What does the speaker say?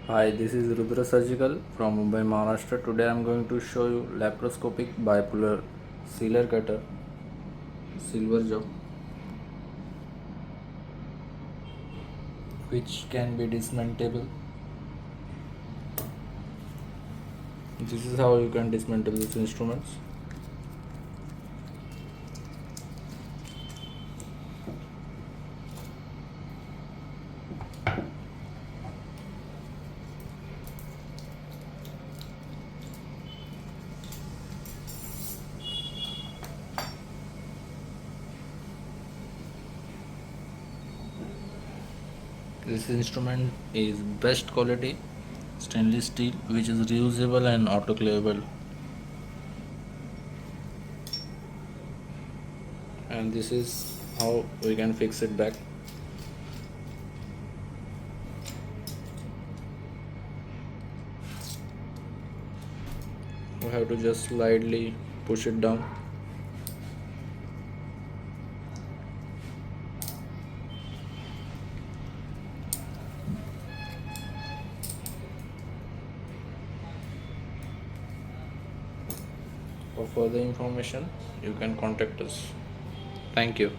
Hi, this is Rudra Surgical from Mumbai, Maharashtra. Today I am going to show you laparoscopic bipolar sealer cutter, silver jaw, which can be dismantleable. This is how you can dismantle these instruments. This instrument is best quality stainless steel, which is reusable and autoclavable. And this is how we can fix it back. We have to just slightly push it down. For further information, you can contact us. Thank you.